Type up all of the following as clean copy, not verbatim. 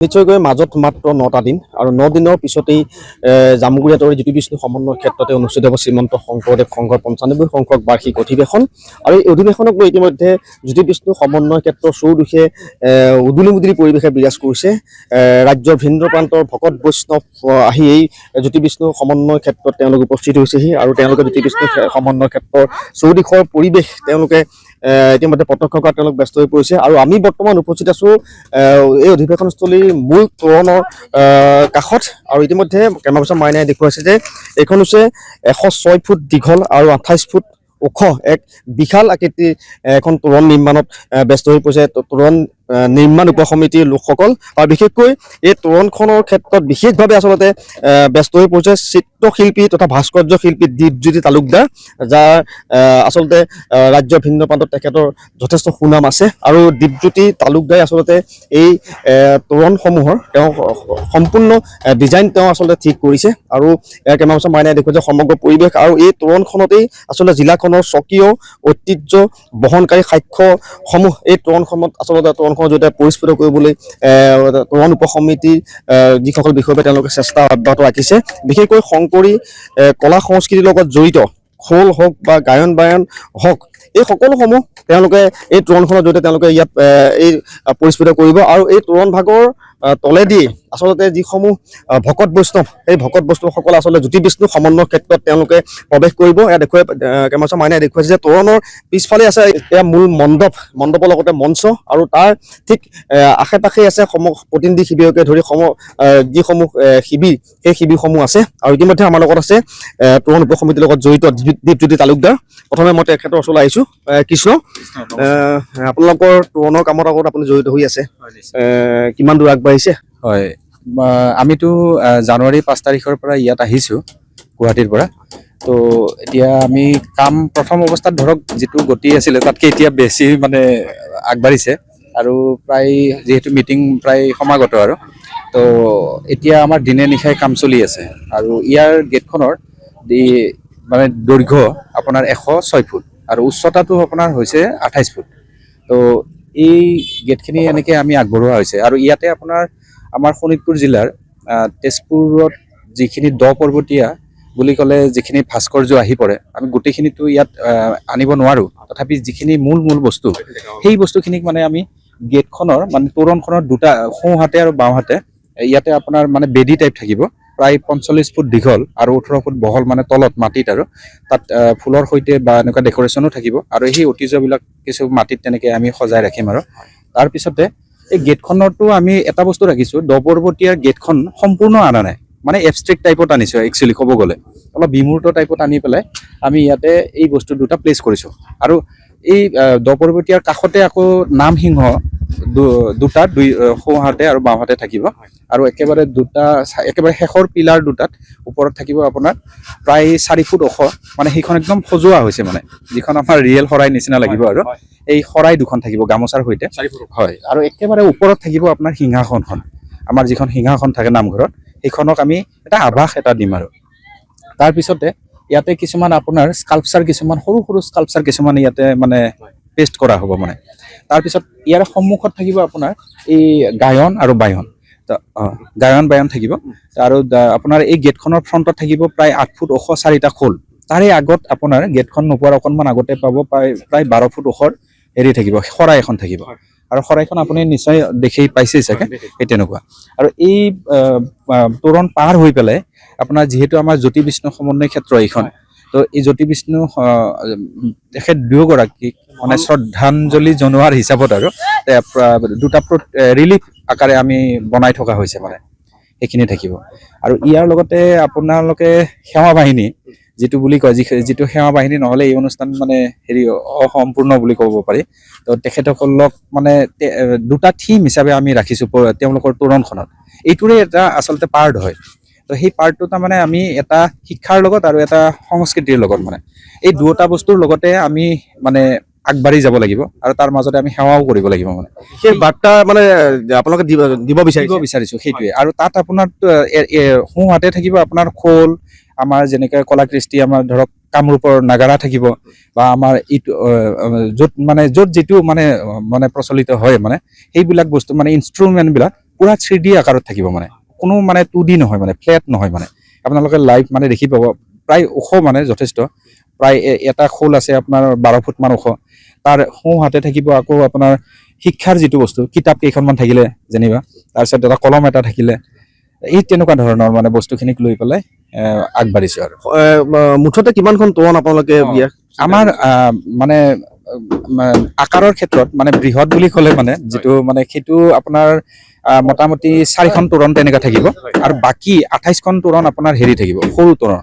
নিশ্চয়কৈ মাজত মাত্ৰ 9টা দিন আৰু 9 দিনৰ পিছতেই জামুগুৰিয়াতৰ জ্যোতি বিষ্ণু সমন্বয় ক্ষেত্ৰতে অনুষ্ঠিত হ'ব শ্ৰীমন্ত শংকৰদেৱ সংঘৰ 95 সংখ্যক বাৰ্ষিক অধিৱেশন আৰু এই অধিৱেশনক লৈ ইতিমধ্যে জ্যোতি বিষ্ণু সমন্বয় ক্ষেত্ৰৰ চৌদিশে উদুলি মুদুলি পৰিৱেশে বিৰাজ কৰিছে। ৰাজ্যৰ ভিন্ন প্ৰান্তৰ ভকত বৈষ্ণৱ আহি এই জ্যোতি বিষ্ণু সমন্বয় ক্ষেত্ৰত তেওঁলোক উপস্থিত হৈছেহি আৰু তেওঁলোকে জ্যোতি বিষ্ণু সমন্বয় ক্ষেত্ৰৰ চৌদিশৰ পৰিৱেশ তেওঁলোকে ইতিমধ্যে প্ৰত্যক্ষ কৰাত তেওঁলোক ব্যস্ত হৈ পৰিছে আৰু আমি বৰ্তমান উপস্থিত আছোঁ এই অধিৱেশনস্থলীৰ মূল তোৰণৰ কাষত আৰু ইতিমধ্যে কেমেৰা পাৰ্চন মাইনাই দেখুৱাইছে যে এইখন হৈছে 106 ফুট দীঘল আৰু 28 ফুট ওখ এক বিশাল আকৃতিৰ এখন তোৰণ নিৰ্মাণত ব্যস্ত হৈ পৰিছে তোৰণ নিৰ্মাণ উপসমিতিৰ লোকসকল আৰু বিশেষকৈ এই তোৰণখনৰ ক্ষেত্ৰত বিশেষভাৱে আচলতে ব্যস্ত হৈ পৰিছে চিত্ৰশিল্পী তথা ভাস্কৰ্য শিল্পী দীপজ্যোতি তালুকদাৰ যাৰ আচলতে ৰাজ্যৰ ভিন্ন প্ৰান্তত তেখেতৰ যথেষ্ট সুনাম আছে আৰু দীপজ্যোতি তালুকদাৰে আচলতে এই তোৰণসমূহৰ তেওঁ সম্পূৰ্ণ ডিজাইন তেওঁ আচলতে ঠিক কৰিছে আৰু কেমেৰা পাৰ্চন মাইনাই দেখুৱাইছে সমগ্ৰ পৰিৱেশ আৰু এই তোৰণখনতেই আচলতে জিলাখনৰ স্বকীয় ঐতিহ্য বহনকাৰী সাক্ষ্যসমূহ এই তোৰণখনত আচলতে তোৰণখনৰ জৰিয়তে পৰিস্ফুট কৰিবলৈ তোৰণ উপসমিতিৰ যিসকল বিষয়ৰ তেওঁলোকে চেষ্টা অব্যাহত ৰাখিছে। বিশেষকৈ শংকৰী কলা সংস্কৃতিৰ লগত জড়িত খোল হওক বা গায়ন বায়ন হওক এই সকলোসমূহ তেওঁলোকে এই তোৰণখনৰ জৰিয়তে তেওঁলোকে ইয়াত এই পৰিস্ফুট কৰিব আৰু এই তোৰণ ভাগৰ তলেদি আচলতে যিসমূহ ভকত বৈষ্ণৱ সেই ভকত বৈষ্ণৱসকলে আচলতে জ্যোতি বিষ্ণু সমন্বয় ক্ষেত্ৰত তেওঁলোকে প্ৰৱেশ কৰিব। এয়া দেখুৱাই কেমেৰা মাইনাই দেখুৱাইছে যে তোৰণৰ পিছফালে আছে এয়া মূল মণ্ডপৰ লগতে মঞ্চ আৰু তাৰ ঠিক আশে পাশে আছে প্ৰতিনিধি শিবিৰকে ধৰি যিসমূহ শিবিৰ সেই শিবিৰসমূহ আছে আৰু ইতিমধ্যে আমাৰ লগত আছে তোৰণ উপসমিতিৰ লগত জড়িত দীপজ্যোতি তালুকদাৰ। প্ৰথমে মই তেখেতৰ ওচৰলৈ আহিছোঁ। কৃষ্ণ, আপোনালোকৰ তোৰণৰ কামত আগত আপুনি জড়িত হৈ আছে, কিমান দূৰ আগবাঢ়িছে? হয়, আমিতো জানুৱাৰী 5 তাৰিখৰ পৰা ইয়াত আহিছোঁ গুৱাহাটীৰ পৰা। তো এতিয়া আমি কাম প্ৰথম অৱস্থাত ধৰক যিটো গতি আছিলে তাতকৈ এতিয়া বেছি মানে আগবাঢ়িছে আৰু প্ৰায় যিহেতু মিটিং প্ৰায় সমাগত আৰু তো এতিয়া আমাৰ দিনে নিশাই কাম চলি আছে আৰু ইয়াৰ গেটখনৰ মানে দৈৰ্ঘ্য আপোনাৰ 106 ফুট আৰু উচ্চতাটো আপোনাৰ হৈছে 28 ফুট। তো এই গেটখিনি এনেকৈ আমি আগবঢ়োৱা হৈছে আৰু ইয়াতে আপোনাৰ আমাৰ শোণিতপুৰ জিলাৰ তেজপুৰত যিখিনি দ পৰ্বতীয়া বুলি ক'লে যিখিনি ভাস্কৰ্য আহি পৰে আমি গোটেইখিনিতো ইয়াত আনিব নোৱাৰোঁ, তথাপি যিখিনি মূল বস্তু সেই বস্তুখিনিক মানে আমি গেটখনৰ মানে তোৰণখনৰ দুটা সোঁহাতে আৰু বাওঁহাতে ইয়াতে আপোনাৰ মানে বেদী টাইপ থাকিব, প্ৰায় 45 ফুট দীঘল আৰু 18 ফুট বহল, মানে তলত মাটিত আৰু তাত ফুলৰ সৈতে বা এনেকুৱা ডেকৰেশ্যনো থাকিব আৰু সেই ঐতিহ্যবিলাক কিছু মাটিত তেনেকৈ আমি সজাই ৰাখিম। আৰু তাৰপিছতে এই গেটখনতো আমি এটা বস্তু ৰাখিছোঁ, দ পৰ্বতীয়াৰ গেটখন সম্পূৰ্ণ অনা নাই, মানে এবষ্ট্ৰেক্ট টাইপত আনিছোঁ একচুৱেলি ক'ব গ'লে, অলপ বিমূৰ্ত টাইপত আনি পেলাই আমি ইয়াতে এই বস্তু দুটা প্লেচ কৰিছোঁ। আৰু এই দ পৰ্বতীয়াৰ কাষতে আকৌ নামসিংহ দুটা সোঁহাতে আৰু বাওঁহাতে থাকিব আৰু একেবাৰে শেষৰ পিলাৰ দুটাত ওপৰত থাকিব আপোনাৰ প্ৰায় 4 ফুট ওখ, মানে সেইখন একদম সজোৱা হৈছে, মানে যিখন আমাৰ ৰিয়েল শৰাই নিচিনা লাগিব আৰু এই শৰাই দুখন থাকিব গামোচাৰ সৈতে। হয়, আৰু একেবাৰে ওপৰত থাকিব আপোনাৰ সিংহাসনখন, আমাৰ যিখন সিংহাসন থাকে নামঘৰত সেইখনক আমি এটা আভাস এটা দিম। আৰু তাৰপিছতে ইয়াতে কিছুমান আপোনাৰ স্কাল্পচাৰ কিছুমান সৰু স্কাল্পচাৰ কিছুমান ইয়াতে মানে পেষ্ট কৰা হ'ব। মানে তাৰপিছত ইয়াৰ সন্মুখত থাকিব আপোনাৰ এই গায়ন আৰু বায়ন থাকিব আৰু আপোনাৰ এই গেটখনৰ ফ্ৰণ্টত থাকিব প্ৰায় 8 ফুট ওখ 4টা খোল। তাৰে আগত আপোনাৰ গেটখন নোপোৱাৰ অকণমান আগতে পাব প্ৰায় 12 ফুট ওখৰ হেৰি থাকিব, শৰাই এখন থাকিব আৰু শৰাইখন আপুনি নিশ্চয় দেখি পাইছেই চাগে, এই তেনেকুৱা। আৰু এই তোৰণ পাৰ হৈ পেলাই আপোনাৰ যিহেতু আমাৰ জ্যোতি বিষ্ণু সমন্বয় ক্ষেত্ৰ এইখন, তো এই জ্যোতি বিষ্ণু তেখেত দুয়োগৰাকীক মানে শ্ৰদ্ধাঞ্জলি জনোৱাৰ হিচাপত আৰু দুটা ৰিলিফ আকাৰে আমি বনাই থকা হৈছে, মানে সেইখিনি থাকিব। আৰু ইয়াৰ লগতে আপোনালোকে সেৱা বাহিনী যিটো বুলি কয়, যিটো সেৱা বাহিনী নহ'লে এই অনুষ্ঠান মানে হেৰি অসম্পূৰ্ণ বুলি ক'ব পাৰি। তো তেখেতসকলক মানে দুটা থিম হিচাপে আমি ৰাখিছোঁ তেওঁলোকৰ তোৰণখনত, এইটোৰে এটা আচলতে পাৰ্ট হয়। তো সেই পাৰ্টটো তাৰমানে আমি এটা শিক্ষাৰ লগত আৰু এটা সংস্কৃতিৰ লগত, মানে এই দুটা বস্তুৰ লগতে আমি মানে আগবাঢ়ি যাব লাগিব আৰু তাৰ মাজতে আমি সেৱাও কৰিব লাগিব। মানে সেই বাৰ্তা মানে আপোনালোকে দিব বিচাৰিছোঁ সেইটোৱে। আৰু তাত আপোনাৰ সোঁহাতে থাকিব আপোনাৰ খোল, আমাৰ যেনেকৈ কলা কৃষ্টি আমাৰ ধৰক কামৰূপৰ নাগাৰা থাকিব বা আমাৰ ইটো য'ত যিটো মানে প্ৰচলিত হয়, মানে সেইবিলাক বস্তু মানে ইনষ্ট্ৰুমেণ্টবিলাক পুৰা 3D আকাৰত থাকিব মানে কোনো মানে 2D নহয় মানে ফ্লেট নহয় মানে আপোনালোকে লাইভ মানে দেখি পাব প্ৰায় ওখ মানে যথেষ্ট প্ৰায় এটা খোল আছে আপোনাৰ 12 ফুট মান ওখ তাৰ সোঁ হাতে থাকিব আকৌ আপোনাৰ শিক্ষাৰ যিটো বস্তু কিতাপ কেইখনমান থাকিলে যেনিবা তাৰপিছত এটা কলম এটা থাকিলে এই তেনেকুৱা ধৰণৰ মানে বস্তুখিনিক লৈ পেলাই আগবাঢ়িছো আৰু মুঠতে কিমানখন তোৰণ আপোনালোকে আমাৰ মানে আকাৰৰ ক্ষেত্ৰত মানে বৃহৎ বুলি ক'লে মানে যিটো মানে সেইটো আপোনাৰ মোটামুটি 4খন তোৰণ তেনেকুৱা থাকিব আৰু বাকী 28খন তোৰণ আপোনাৰ হেৰি থাকিব সৰু তোৰণ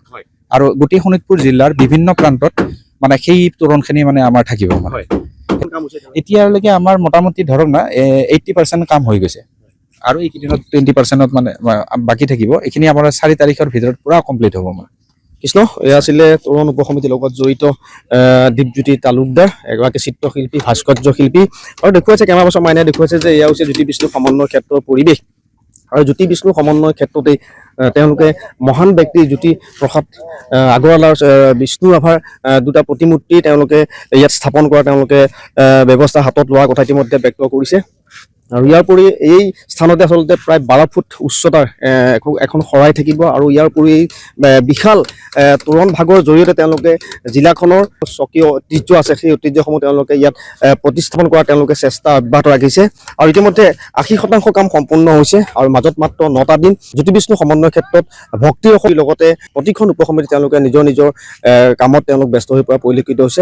আৰু গোটেই শোণিতপুৰ জিলাৰ বিভিন্ন প্ৰান্তত মানে সেই তোৰণখিনি মানে আমাৰ থাকিব মানে এতিয়ালৈকে আমাৰ মোটামুটি ধৰক না 80% কাম হৈ গৈছে আৰু এইকেইদিনত 20%ত মানে বাকী থাকিব এইখিনি আমাৰ 4 তাৰিখৰ ভিতৰত পুৰা কমপ্লিট হ'ব মানে কৃষ্ণ এয়া আছিলে তোৰণ উপ সমিতিৰ লগত জড়িত দীপজ্যোতি তালুকদাৰ এগৰাকী চিত্ৰশিল্পী ভাস্কৰ্য শিল্পী আৰু দেখুৱাইছে কেমেৰা পাৰ্চন মাইনাই দেখুৱাইছে যে এয়া হৈছে জ্যোতি বিষ্ণু সমন্বয় ক্ষেত্ৰৰ পৰিৱেশ আৰু জ্যোতি বিষ্ণু সমন্বয় ক্ষেত্ৰতেই তেওঁলোকে মহান ব্যক্তি জ্যোতি প্ৰসাদ আগৰৱালাৰ বিষ্ণু ৰাভাৰ দুটা প্ৰতিমূৰ্তি তেওঁলোকে ইয়াত স্থাপন কৰা তেওঁলোকে ব্যৱস্থা হাতত লোৱাৰ কথা ইতিমধ্যে ব্যক্ত কৰিছে আৰু ইয়াৰ উপৰি এই স্থানতে আচলতে প্ৰায় 12 ফুট উচ্চতাৰ এখন শৰাই থাকিব আৰু ইয়াৰ উপৰি বিশাল তোৰণ ভাগৰ জৰিয়তে তেওঁলোকে জিলাখনৰ স্বকীয় ঐতিহ্য আছে সেই ঐতিহ্যসমূহ তেওঁলোকে ইয়াত প্ৰতিস্থাপন কৰাৰ তেওঁলোকে চেষ্টা অব্যাহত ৰাখিছে আৰু ইতিমধ্যে 80% কাম সম্পূৰ্ণ হৈছে আৰু মাজত মাত্ৰ 9টা দিন জ্যোতি বিষ্ণু সমন্বয় ক্ষেত্ৰত ভক্তিৰ লগতে প্ৰতিখন উপসমিতি তেওঁলোকে নিজৰ নিজৰ কামত তেওঁলোক ব্যস্ত হৈ পৰা পৰিলক্ষিত হৈছে।